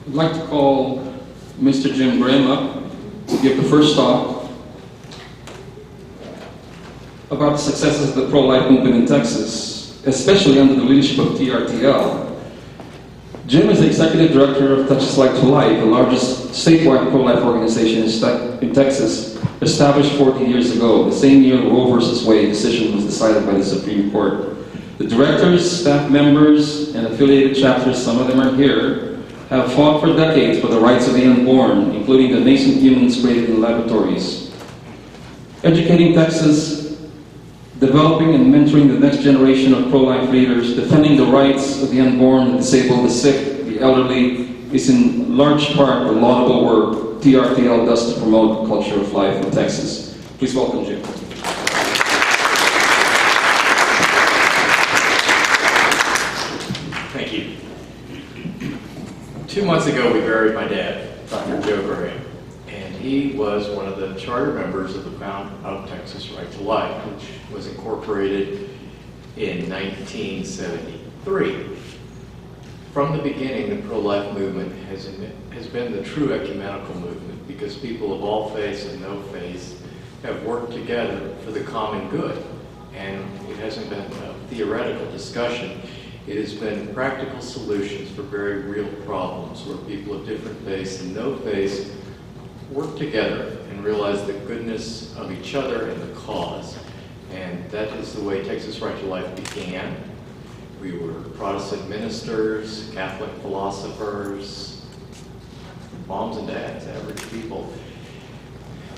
I'd like to call Mr. Jim Graham up to give the first talk about the successes of the pro-life movement in Texas, especially under the leadership of TRTL. Jim is the Executive Director of Texas Right to Life, the largest statewide pro-life organization in Texas, established 40 years ago, the same year the Roe v. Wade decision was decided by the Supreme Court. The directors, staff members, and affiliated chapters, some of them are here, have fought for decades for the rights of the unborn, including the nascent humans created in laboratories. Educating Texas, developing and mentoring the next generation of pro-life leaders, defending the rights of the unborn, the disabled, the sick, the elderly, is in large part the laudable work TRTL does to promote the culture of life in Texas. Please welcome Jim. Thank you. 2 months ago, we buried my dad, Dr. Joe Graham, and he was one of the charter members of the Found of Texas Right to Life, which was incorporated in 1973. From the beginning, the pro-life movement has been the true ecumenical movement because people of all faiths and no faiths have worked together for the common good. And it hasn't been a theoretical discussion. It has been practical solutions for very real problems where people of different faiths and no faiths work together and realize the goodness of each other and the cause. And that is the way Texas Right to Life began. We were Protestant ministers, Catholic philosophers, moms and dads, average people.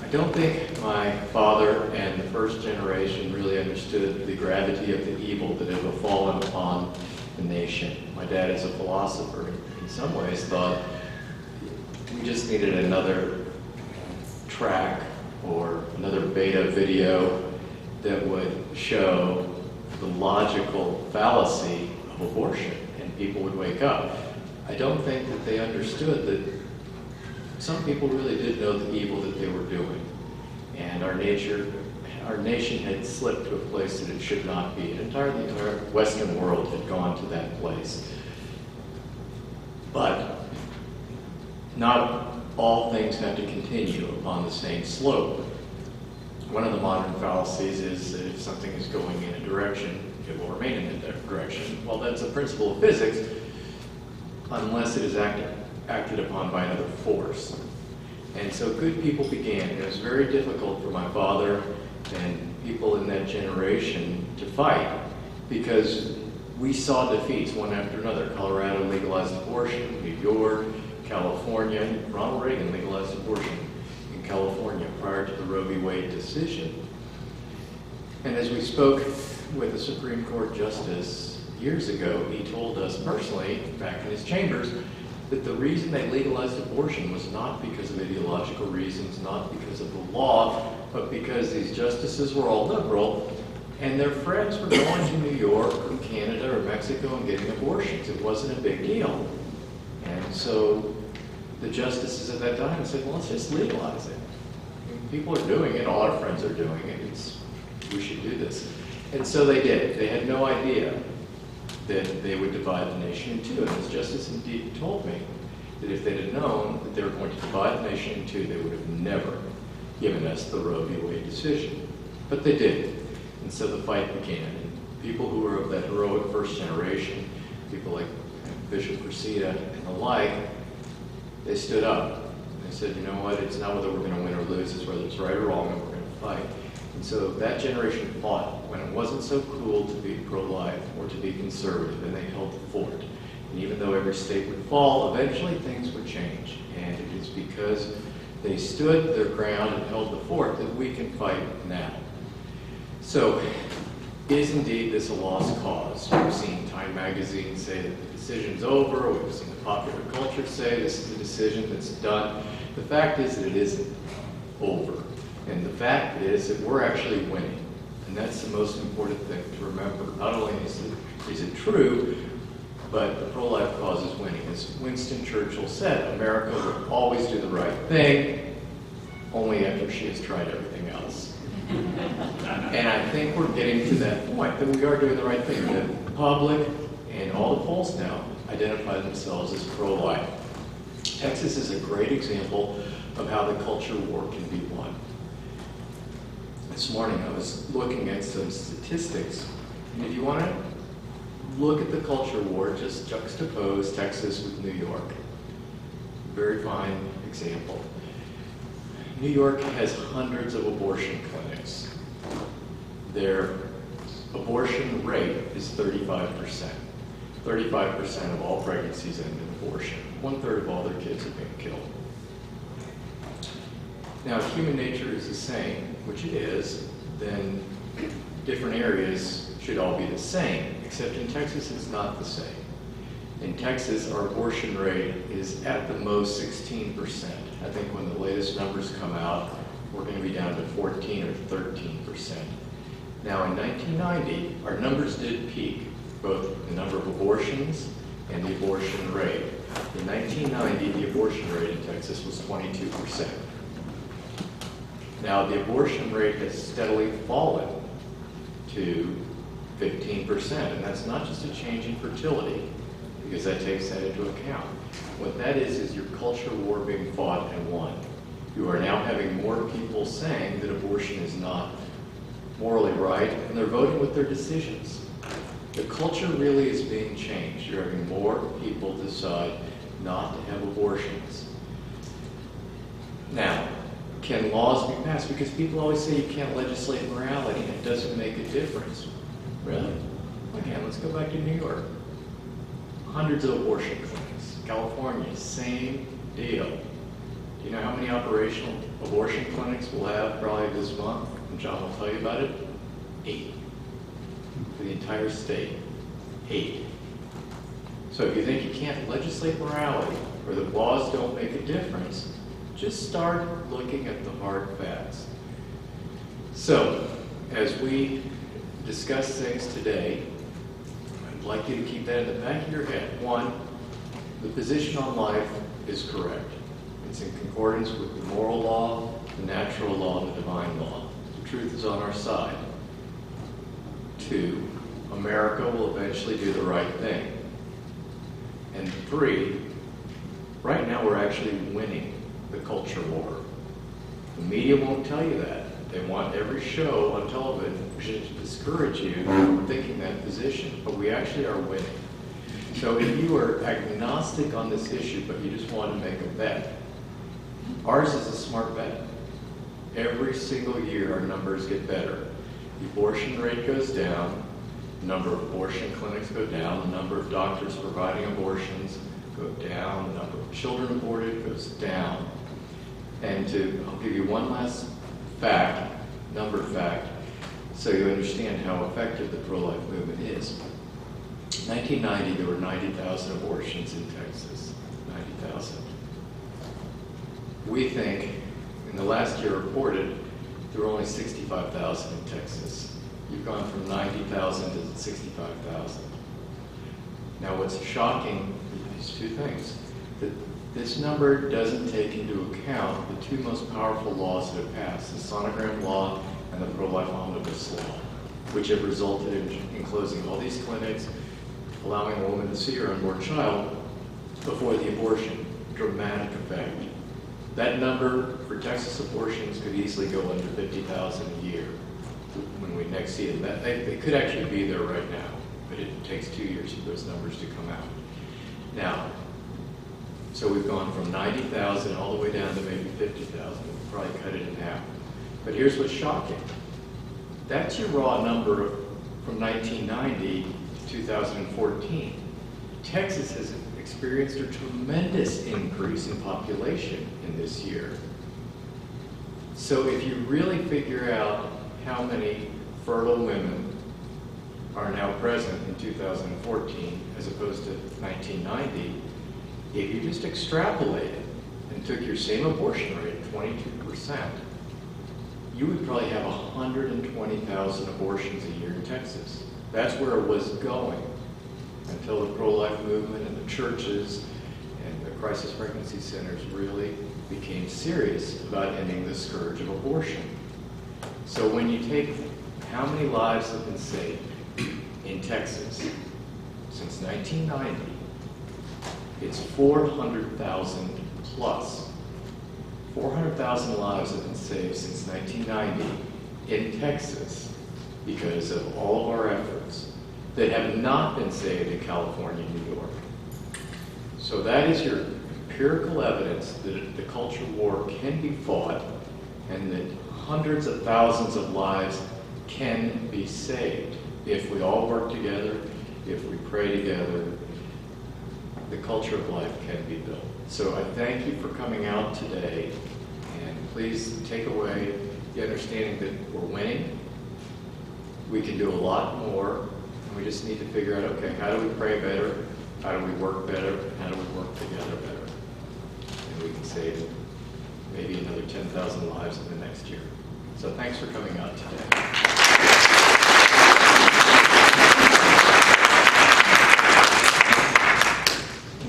I don't think my father and the first generation really understood the gravity of the evil that had befallen upon the nation. My dad, as a philosopher, in some ways thought we just needed another track or another beta video that would show the logical fallacy of abortion, and people would wake up. I don't think that they understood that some people really did know the evil that they were doing, and our nation had slipped to a place that it should not be. The entire Western world had gone to that place. But not all things have to continue upon the same slope. One of the modern fallacies is that if something is going in a direction, it will remain in that direction. Well, that's a principle of physics, unless it is acted upon by another force. And so good people began. It was very difficult for my father and people in that generation to fight because we saw defeats one after another. Colorado legalized abortion, New York, California. Ronald Reagan legalized abortion in California prior to the Roe v. Wade decision. And as we spoke with a Supreme Court justice years ago, he told us personally, back in his chambers, that the reason they legalized abortion was not because of ideological reasons, not because of the law, but because these justices were all liberal, and their friends were going to New York or Canada or Mexico and getting abortions. It wasn't a big deal. And so the justices at that time said, well, let's just legalize it. I mean, people are doing it, all our friends are doing it, we should do this. And so they did. They had no idea that they would divide the nation in two. And as Justice indeed told me, that if they'd have known that they were going to divide the nation in two, they would have never given us the Roe v. Wade decision. But they did. And so the fight began. And people who were of that heroic first generation, people like Bishop Reseda and the like, they stood up. They said, you know what, it's not whether we're going to win or lose, it's whether it's right or wrong, and we're going to fight. And so that generation fought when it wasn't so cool to be pro-life or to be conservative, and they held the fort. And even though every state would fall, eventually things would change. And it is because they stood their ground and held the fort that we can fight now. So, is indeed this a lost cause? We've seen Time magazine say that the decision's over. We've seen the popular culture say this is a decision that's done. The fact is that it isn't over. And the fact is that we're actually winning. And that's the most important thing to remember. Not only is it true, but the pro-life cause is winning. As Winston Churchill said, America will always do the right thing, only after she has tried everything else. And I think we're getting to that point, that we are doing the right thing. The public and all the polls now identify themselves as pro-life. Texas is a great example of how the culture war can be won. This morning I was looking at some statistics, and if you want to look at the culture war, just juxtapose Texas with New York. Very fine example. New York has hundreds of abortion clinics. Their abortion rate is 35%. 35% of all pregnancies end in abortion. 1/3 of all their kids are being killed. Now, if human nature is the same, which it is, then different areas should all be the same, except in Texas it's not the same. In Texas, our abortion rate is at the most 16%. I think when the latest numbers come out, we're going to be down to 14 or 13%. Now, in 1990, our numbers did peak, both the number of abortions and the abortion rate. In 1990, the abortion rate in Texas was 22%. Now, the abortion rate has steadily fallen to 15%, and that's not just a change in fertility, because that takes that into account. What that is your culture war being fought and won. You are now having more people saying that abortion is not morally right, and they're voting with their decisions. The culture really is being changed. You're having more people decide not to have abortions. Now, can laws be passed? Because people always say you can't legislate morality, and it doesn't make a difference. Really? Again, let's go back to New York. Hundreds of abortion clinics. California, same deal. Do you know how many operational abortion clinics we'll have probably this month? And John will tell you about it. 8. For the entire state. 8. So if you think you can't legislate morality, or the laws don't make a difference, just start looking at the hard facts. So, as we discuss things today, I'd like you to keep that in the back of your head. 1, the position on life is correct. It's in concordance with the moral law, the natural law, and the divine law. The truth is on our side. 2, America will eventually do the right thing. And 3, right now we're actually winning the culture war. The media won't tell you that. They want every show on television to discourage you from thinking that position, but we actually are winning. So if you are agnostic on this issue, but you just want to make a bet, ours is a smart bet. Every single year our numbers get better. The abortion rate goes down, the number of abortion clinics go down, the number of doctors providing abortions go down, the number of children aborted goes down. And I'll give you one last fact, number fact, so you understand how effective the pro-life movement is. In 1990, there were 90,000 abortions in Texas. 90,000. We think, in the last year reported, there were only 65,000 in Texas. You've gone from 90,000 to 65,000. Now, what's shocking is 2 things. That this number doesn't take into account the 2 most powerful laws that have passed, the sonogram law and the pro-life omnibus law, which have resulted in closing all these clinics, allowing a woman to see her unborn child before the abortion. Dramatic effect. That number for Texas abortions could easily go under 50,000 a year when we next see them. They could actually be there right now, but it takes 2 years for those numbers to come out. Now, so we've gone from 90,000 all the way down to maybe 50,000. We'll probably cut it in half. But here's what's shocking. That's your raw number from 1990 to 2014. Texas has experienced a tremendous increase in population in this year. So if you really figure out how many fertile women are now present in 2014 as opposed to 1990, if you just extrapolated and took your same abortion rate, 22%, you would probably have 120,000 abortions a year in Texas. That's where it was going until the pro-life movement and the churches and the crisis pregnancy centers really became serious about ending the scourge of abortion. So when you take how many lives have been saved in Texas since 1990, It's 400,000 plus. 400,000 lives have been saved since 1990 in Texas because of all of our efforts that have not been saved in California and New York. So that is your empirical evidence that the culture war can be fought and that hundreds of thousands of lives can be saved if we all work together, if we pray together. The culture of life can be built. So I thank you for coming out today, and please take away the understanding that we're winning. We can do a lot more, and we just need to figure out, okay, how do we pray better? How do we work better? How do we work together better? And we can save maybe another 10,000 lives in the next year. So thanks for coming out today.